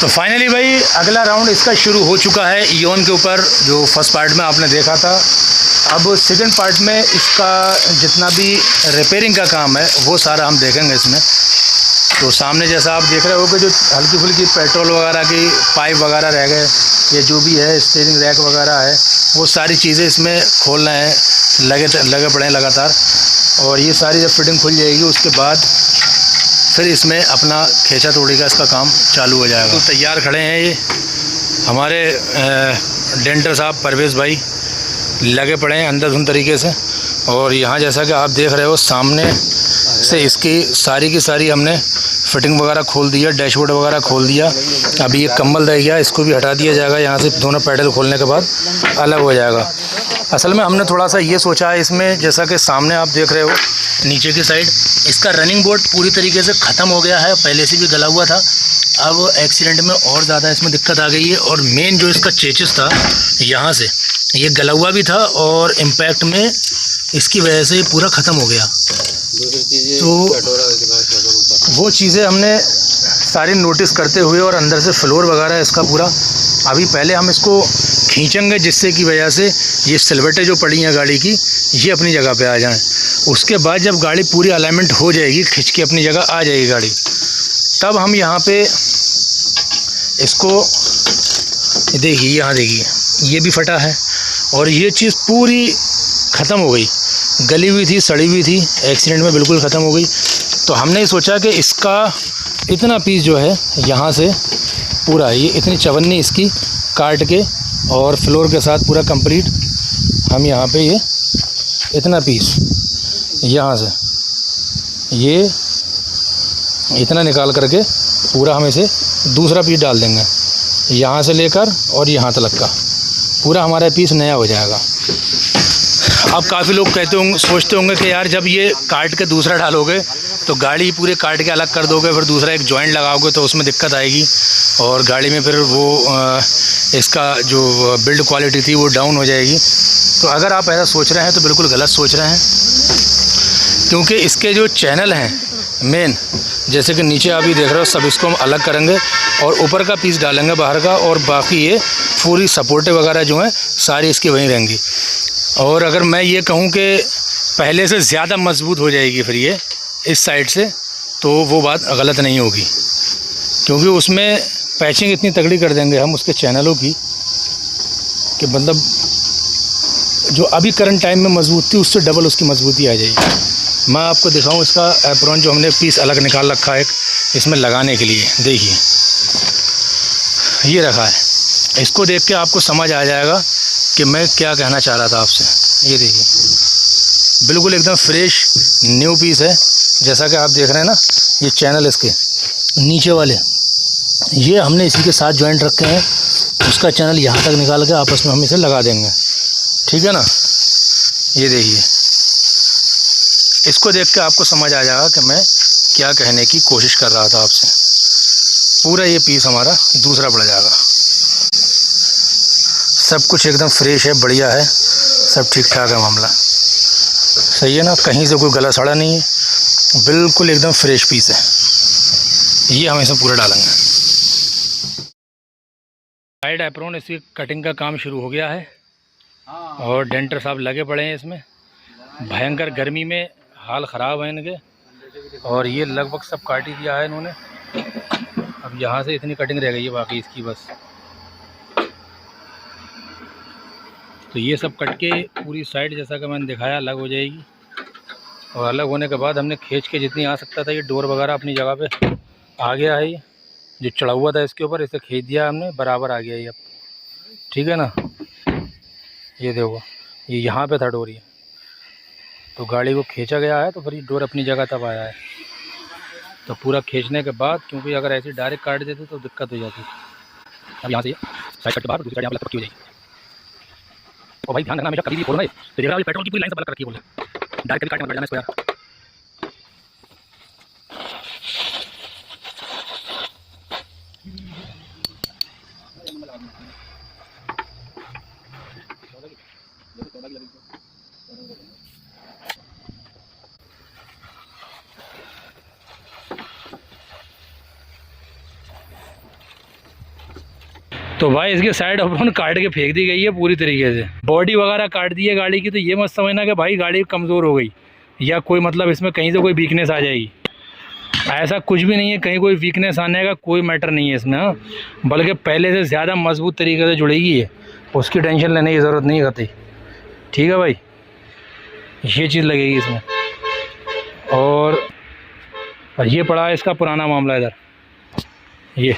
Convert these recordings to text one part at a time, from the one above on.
तो फाइनली भाई अगला राउंड इसका शुरू हो चुका है इयोन के ऊपर, जो फर्स्ट पार्ट में आपने देखा था। अब सेकंड पार्ट में इसका जितना भी रिपेयरिंग का काम है वो सारा हम देखेंगे इसमें। तो सामने जैसा आप देख रहे हो कि जो हल्की फुल्की पेट्रोल वगैरह की पाइप वगैरह रह गए, ये जो भी है स्टीयरिंग रैक वगैरह है, वो सारी चीज़ें इसमें खोलना है, लगे पड़े हैं लगातार। और ये सारी जब फिटिंग खुल जाएगी उसके बाद फिर इसमें अपना खींचा तोड़ी का इसका काम चालू हो जाएगा। तो तैयार खड़े हैं ये हमारे डेंटर साहब परवेज़ भाई, लगे पड़े हैं अंधाधुंध तरीके से। और यहाँ जैसा कि आप देख रहे हो सामने से इसकी सारी की सारी हमने फिटिंग वगैरह खोल दिया, डैशबोर्ड वगैरह खोल दिया। अभी ये कम्बल रह गया, इसको भी हटा दिया जाएगा। यहाँ से दोनों पैडल खोलने के बाद अलग हो जाएगा। असल में हमने थोड़ा सा ये सोचा है इसमें, जैसा कि सामने आप देख रहे हो नीचे की साइड इसका रनिंग बोर्ड पूरी तरीके से ख़त्म हो गया है, पहले से भी गला हुआ था। अब एक्सीडेंट में और ज़्यादा इसमें दिक्कत आ गई है। और मेन जो इसका चेचिस था यहाँ से ये गला हुआ भी था और इम्पैक्ट में इसकी वजह से ये पूरा ख़त्म हो गया। तो वो चीज़ें हमने सारी नोटिस करते हुए और अंदर से फ्लोर वगैरह इसका पूरा अभी पहले हम इसको खींचेंगे, जिससे की वजह से ये सिलवटें जो पड़ी हैं गाड़ी की ये अपनी जगह पे आ जाएं। उसके बाद जब गाड़ी पूरी अलाइनमेंट हो जाएगी, खींच के अपनी जगह आ जाएगी गाड़ी, तब हम यहाँ पे इसको देखिए, यहाँ देखिए ये भी फटा है और ये चीज़ पूरी ख़त्म हो गई, गली हुई थी, सड़ी हुई थी, एक्सीडेंट में बिल्कुल ख़त्म हो गई। तो हमने सोचा कि इसका इतना पीस जो है यहाँ से पूरा ये इतनी चवन्नी इसकी काट के और फ्लोर के साथ पूरा कंप्लीट हम यहाँ पे ये इतना पीस यहाँ से ये इतना निकाल करके पूरा हम इसे दूसरा पीस डाल देंगे, यहाँ से लेकर और यहाँ तक का पूरा हमारा पीस नया हो जाएगा। अब काफ़ी लोग कहते होंगे, सोचते होंगे कि यार जब ये काट के दूसरा डालोगे तो गाड़ी पूरे काट के अलग कर दोगे, फिर दूसरा एक जॉइंट लगाओगे तो उसमें दिक्कत आएगी और गाड़ी में फिर वो इसका जो बिल्ड क्वालिटी थी वो डाउन हो जाएगी। तो अगर आप ऐसा सोच रहे हैं तो बिल्कुल गलत सोच रहे हैं, क्योंकि इसके जो चैनल हैं मेन, जैसे कि नीचे आप ही देख रहे हो, सब इसको हम अलग करेंगे और ऊपर का पीस डालेंगे बाहर का, और बाकी ये पूरी सपोर्टें वगैरह जो हैं सारी इसकी वहीं रहेंगी। और अगर मैं ये कहूँ कि पहले से ज़्यादा मजबूत हो जाएगी फिर ये इस साइड से, तो वो बात गलत नहीं होगी, क्योंकि उसमें पैचिंग इतनी तगड़ी कर देंगे हम उसके चैनलों की कि मतलब जो अभी करंट टाइम में मजबूत थी उससे डबल उसकी मजबूती आ जाएगी। मैं आपको दिखाऊं इसका एप्रोन जो हमने पीस अलग निकाल रखा है इसमें लगाने के लिए, देखिए ये रखा है। इसको देख के आपको समझ आ जाएगा कि मैं क्या कहना चाह रहा था आपसे। ये देखिए बिल्कुल एकदम फ्रेश न्यू पीस है, जैसा कि आप देख रहे हैं ना। ये चैनल इसके नीचे वाले ये हमने इसी के साथ जॉइंट रखे हैं, उसका चैनल यहाँ तक निकाल के आपस में हम इसे लगा देंगे, ठीक है ना। ये देखिए, इसको देख के आपको समझ आ जाएगा कि मैं क्या कहने की कोशिश कर रहा था आपसे। पूरा ये पीस हमारा दूसरा पड़ जाएगा। सब कुछ एकदम फ्रेश है, बढ़िया है, सब ठीक ठाक है मामला, सही है ना। कहीं से कोई गला सड़ा नहीं है, बिल्कुल एकदम फ्रेश पीस है। ये हम इसमें पूरा डालेंगे। साइड एप्रोन इसकी कटिंग का काम शुरू हो गया है और डेंटर साहब लगे पड़े हैं इसमें। भयंकर गर्मी में हाल ख़राब है इनके, और ये लगभग सब काट ही दिया है इन्होंने। अब यहाँ से इतनी कटिंग रह गई है बाकी इसकी बस। तो ये सब कट के पूरी साइड जैसा कि मैंने दिखाया अलग हो जाएगी, और अलग होने के बाद हमने खींच के जितनी आ सकता था, ये डोर वगैरह अपनी जगह पे आ गया है। ये जो चढ़ा हुआ था इसके ऊपर, इसे खींच दिया हमने, बराबर आ गया ये अब, ठीक है ना। ये देखो ये यहाँ पे था डोर, ये तो गाड़ी को खींचा गया है तो फिर ये डोर अपनी जगह तब आया है। तो पूरा खींचने के बाद, क्योंकि अगर ऐसे डायरेक्ट काट देते तो दिक्कत हो जाती। अब यहाँ से साइड कट के बाद दूसरी गाड़ी यहाँ पर पक्की हो जाएगी। और भाई ध्यान रखना, हमेशा कभी भी खोलना है तो देखा पेट्रोल की पूरी लाइन से अलग रखी है, बोले डायरेक्ट कभी काटना पड़ जाना इसको यार। तो भाई इसकी साइड अपन काट के फेंक दी गई है पूरी तरीके से, बॉडी वगैरह काट दी है गाड़ी की। तो ये मत समझना कि भाई गाड़ी कमज़ोर हो गई या कोई मतलब इसमें कहीं से कोई वीकनेस आ जाएगी, ऐसा कुछ भी नहीं है। कहीं कोई वीकनेस आने का कोई मैटर नहीं है इसमें, हाँ। बल्कि पहले से ज़्यादा मजबूत तरीके से जुड़ेगी है, उसकी टेंशन लेने की ज़रूरत नहीं होती। ठीक है भाई, ये चीज़ लगेगी इसमें। और ये पड़ा है इसका पुराना मामला, इधर ये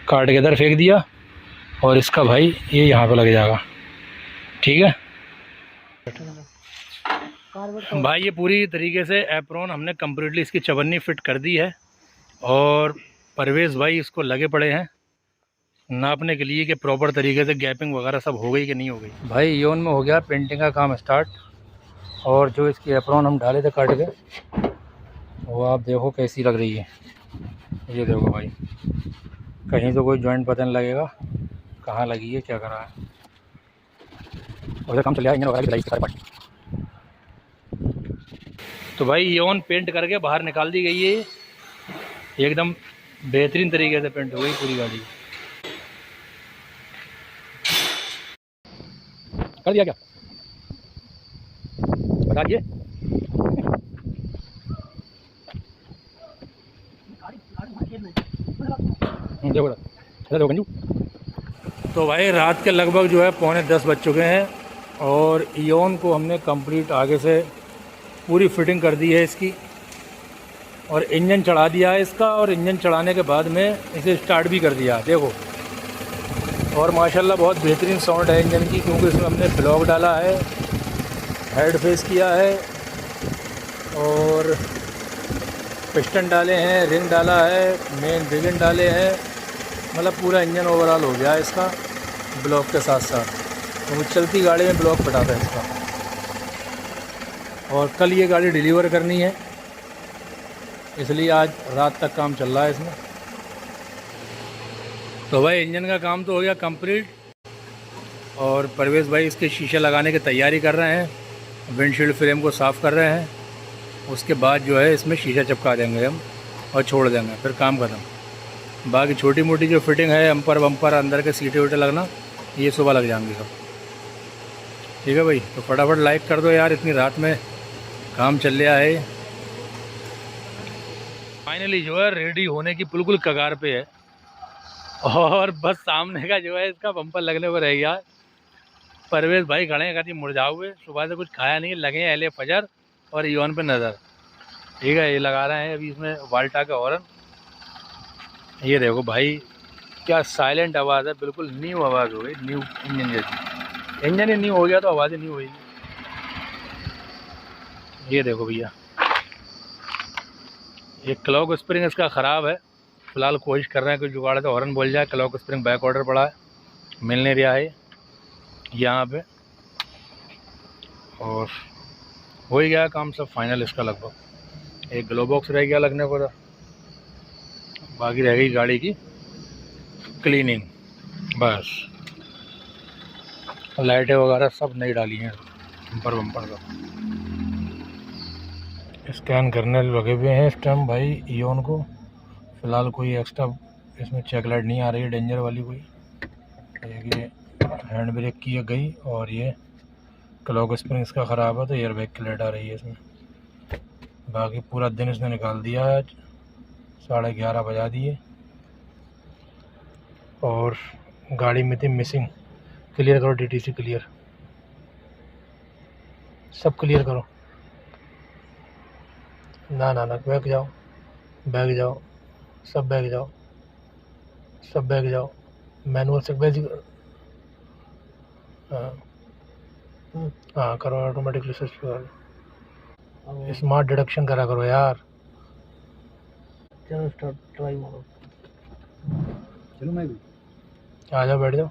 काट के इधर फेंक दिया और इसका भाई ये यहाँ पे लग जाएगा। ठीक है भाई, ये पूरी तरीके से एप्रोन हमने कम्प्लीटली इसकी चवन्नी फिट कर दी है। और परवेज़ भाई इसको लगे पड़े हैं नापने के लिए कि प्रॉपर तरीके से गैपिंग वगैरह सब हो गई कि नहीं हो गई। भाई योन में हो गया पेंटिंग का काम स्टार्ट। और जो इसकी एप्रोन हम डाले थे काट के, वो आप देखो कैसी लग रही है। ये देखो भाई, कहीं तो कोई जॉइंट पता नहीं लगेगा कहाँ लगी है, क्या कर रहा है। और काम चल रहा है इंजन वगैरह की सारे पार्ट। तो भाई योन पेंट करके बाहर निकाल दी गई है, एकदम बेहतरीन तरीके से पेंट हो गई पूरी गाड़ी। कर दिया क्या बता दिए। देखो देखो गंजू। तो भाई रात के लगभग जो है 9:45 बज चुके हैं और इयोन को हमने कंप्लीट आगे से पूरी फिटिंग कर दी है इसकी, और इंजन चढ़ा दिया है इसका। और इंजन चढ़ाने के बाद में इसे स्टार्ट भी कर दिया, देखो। और माशाल्लाह बहुत बेहतरीन साउंड है इंजन की, क्योंकि इसमें हमने ब्लॉक डाला है, हेड फेस किया है और पिस्टन डाले हैं, रिंग डाला है, मेन बिगिन डाले हैं। मतलब पूरा इंजन ओवरऑल हो गया है इसका ब्लॉक के साथ साथ। तो वो चलती गाड़ी में ब्लॉक पटाता है इसका। और कल ये गाड़ी डिलीवर करनी है, इसलिए आज रात तक काम चल रहा है इसमें। तो भाई इंजन का काम तो हो गया कंप्लीट। और परवेज़ भाई इसके शीशे लगाने की तैयारी कर रहे हैं, विंडशील्ड फ्रेम को साफ़ कर रहे हैं। उसके बाद जो है इसमें शीशा चिपका देंगे हम और छोड़ देंगे, फिर काम ख़त्म। बाकी छोटी मोटी जो फिटिंग है, अम्पर वम्पर, अंदर के सीटें वीटें लगना, ये सुबह लग जाएंगे सब। ठीक है भाई, तो फटाफट लाइक कर दो यार, इतनी रात में काम चल रहा है। फाइनली जो है रेडी होने की बिल्कुल कगार पे है, और बस सामने का जो है इसका बम्पर लगने को रह गया। परवेज़ भाई खड़े हैं, कहती मुरझाए हुए, सुबह से कुछ खाया नहीं, लगे हैं अहले फजर और योन पे नज़र। ठीक है, ये लगा रहे हैं अभी इसमें वाल्टा का हॉर्न। ये देखो भाई क्या साइलेंट आवाज़ है, बिल्कुल न्यू आवाज़ हो गई, न्यू इंजन जैसी। इंजन ही न्यू हो गया तो आवाज़ न्यू होगी। ये देखो भैया, ये क्लॉक स्प्रिंग इसका ख़राब है, फ़िलहाल कोशिश कर रहे हैं कि जुगाड़ से हॉर्न बोल जाए। क्लॉक स्प्रिंग बैक ऑर्डर पड़ा है, मिल नहीं रहा है यहाँ पे। और हो ही गया काम सब फाइनल इसका लगभग। एक ग्लो बॉक्स रह गया लगने को था, बाकी रह गई गाड़ी की क्लीनिंग बस। लाइटें वगैरह सब नई डाली हैं, बम्पर वम्पर का स्कैन करने लगे हुए हैं इस टाइम भाई इयोन को। फ़िलहाल कोई एक्स्ट्रा इसमें चेक लाइट नहीं आ रही है डेंजर वाली कोई। ये हैंड ब्रेक की गई और ये क्लॉक स्प्रिंग इसका ख़राब है तो एयर बैग की लाइट आ रही है इसमें। बाकी पूरा दिन इसने निकाल दिया है, आज 11:30 बजा दिए। और गाड़ी में थी मिसिंग, क्लियर करो DTC क्लियर, सब क्लियर करो। ना ना ना, बैग जाओ, बैग जाओ, सब बैग जाओ, सब बैग जाओ, मैनुअल से बैग। हाँ करो, ऑटोमेटिकली स्विच करो, स्मार्ट डिडक्शन करा करो यार। चलो स्टार्ट ट्राई मारो, चलो मैं भी आ जाओ, बैठ जाओ।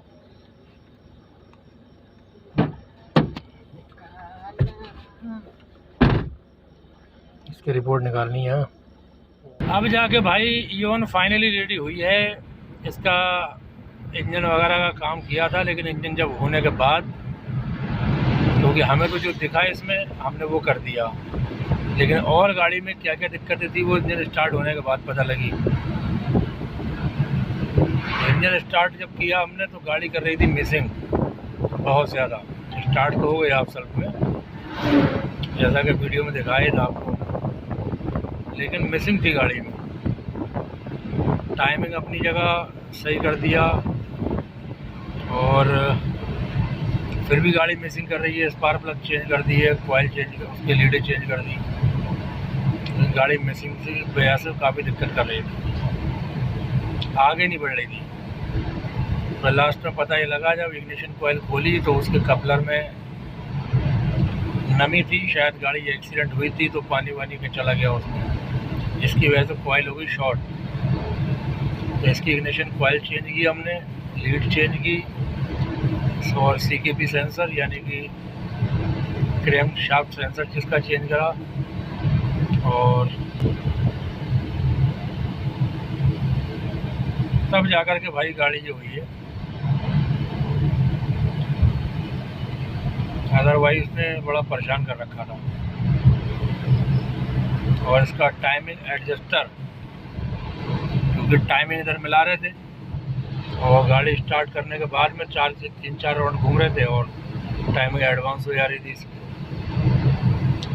इसकी रिपोर्ट निकालनी है। अब जाके भाई इयोन फाइनली रेडी हुई है। इसका इंजन वगैरह का काम किया था, लेकिन इंजन जब होने के बाद, क्योंकि हमें तो जो दिखा इसमें हमने वो कर दिया, लेकिन और गाड़ी में क्या क्या दिक्कतें थी वो इंजन स्टार्ट होने के बाद पता लगी। इंजन स्टार्ट जब किया हमने तो गाड़ी कर रही थी मिसिंग बहुत ज़्यादा। स्टार्ट तो हो गया आप सेल्फ में, जैसा कि वीडियो में दिखाया था आपको, लेकिन मिसिंग थी गाड़ी में। टाइमिंग अपनी जगह सही कर दिया और फिर भी गाड़ी मिसिंग कर रही है। स्पार्क प्लग चेंज कर दी है, कॉइल चेंज, उसके लीडें चेंज कर दी, गाड़ी मिसिंग की वजह से काफ़ी दिक्कत कर रही थी, आगे नहीं बढ़ रही थी। तो लास्ट में पता ये लगा जब इग्निशन कॉइल खोली तो उसके कपलर में नमी थी, शायद गाड़ी एक्सीडेंट हुई थी तो पानी वानी के चला गया उसमें, जिसकी वजह से कॉइल हो गई शॉर्ट। तो इसकी इग्निशन कॉइल चेंज की हमने, लीड चेंज की और CKP सेंसर यानी कि क्रैंक शाफ्ट सेंसर जिसका चेंज करा, और तब जाकर के भाई गाड़ी जो हुई है। अदरवाइज इसने बड़ा परेशान कर रखा था। और इसका टाइमिंग एडजस्टर, क्योंकि टाइमिंग इधर मिला रहे थे और गाड़ी स्टार्ट करने के बाद में 4 से 3-4 राउंड घूम रहे थे और टाइमिंग एडवांस हो जा रही थी इसकी।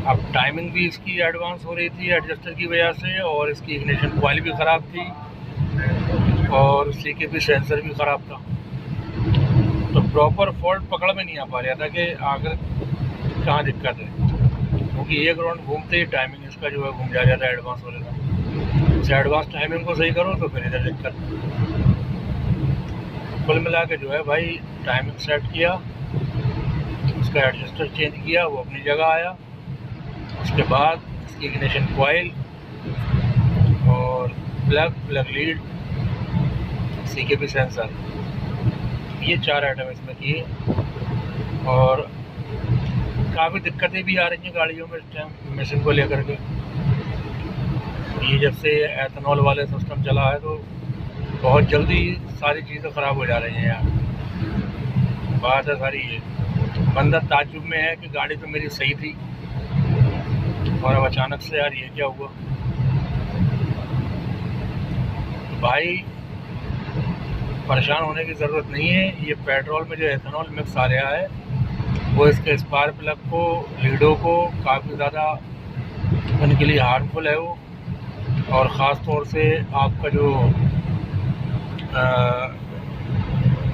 अब टाइमिंग भी इसकी एडवांस हो रही थी एडजस्टर की वजह से, और इसकी इग्निशन कॉइल भी ख़राब थी और CKP सेंसर भी ख़राब था। तो प्रॉपर फॉल्ट पकड़ में नहीं आ पा रहा था कि आखिर कहाँ दिक्कत है, क्योंकि एक राउंड घूमते ही टाइमिंग इसका जो है घूम जा रहा था, एडवांस हो रहा था। इस एडवांस टाइमिंग को सही करो तो फिर इधर दिक्कत। कुल मिला के जो है भाई टाइमिंग सेट किया, उसका एडजस्टर चेंज किया, वो अपनी जगह आया। उसके बाद इसकी इग्निशन कॉइल और प्लग लीड, CKP सेंसर, ये 4 आइटम इसमें किए। और काफ़ी दिक्कतें भी आ रही हैं गाड़ियों में इस टाइम मिसिंग को लेकर के। ये जब से एथेनॉल वाले सिस्टम चला है तो बहुत जल्दी सारी चीज़ें ख़राब हो जा रही हैं यार। बात है सारी ये, बंदा ताज्जुब में है कि गाड़ी तो मेरी सही थी और अब अचानक से यार ये क्या हुआ। भाई परेशान होने की ज़रूरत नहीं है। ये पेट्रोल में जो एथेनॉल मिक्स आ रहा है वो इसके स्पार्क प्लग को, लीडों को काफ़ी ज़्यादा उनके लिए हार्मफुल है वो। और ख़ास तौर से आपका जो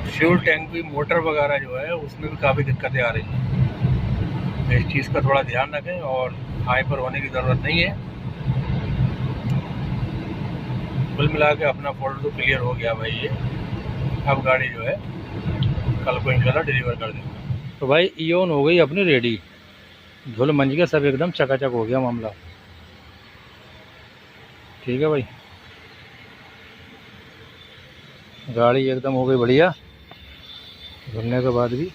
फ्यूल टैंक भी, मोटर वगैरह जो है उसमें भी काफ़ी दिक्कतें आ रही हैं। इस चीज़ का थोड़ा ध्यान रखें और हाइपर होने की ज़रूरत नहीं है। कुल मिला के अपना फॉल्ट तो क्लियर हो गया भाई ये। अब गाड़ी जो है कल को इंशाल्लाह डिलीवर कर देंगे। तो भाई इयोन हो गई अपनी रेडी, धुल मंज के सब एकदम चकाचक हो गया मामला। ठीक है भाई, गाड़ी एकदम हो गई बढ़िया। धुलने के बाद भी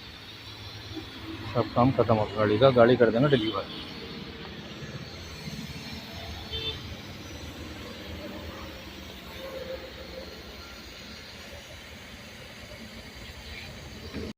सब काम खत्म हो गाड़ी का, गाड़ी कर देंगे डिलीवर।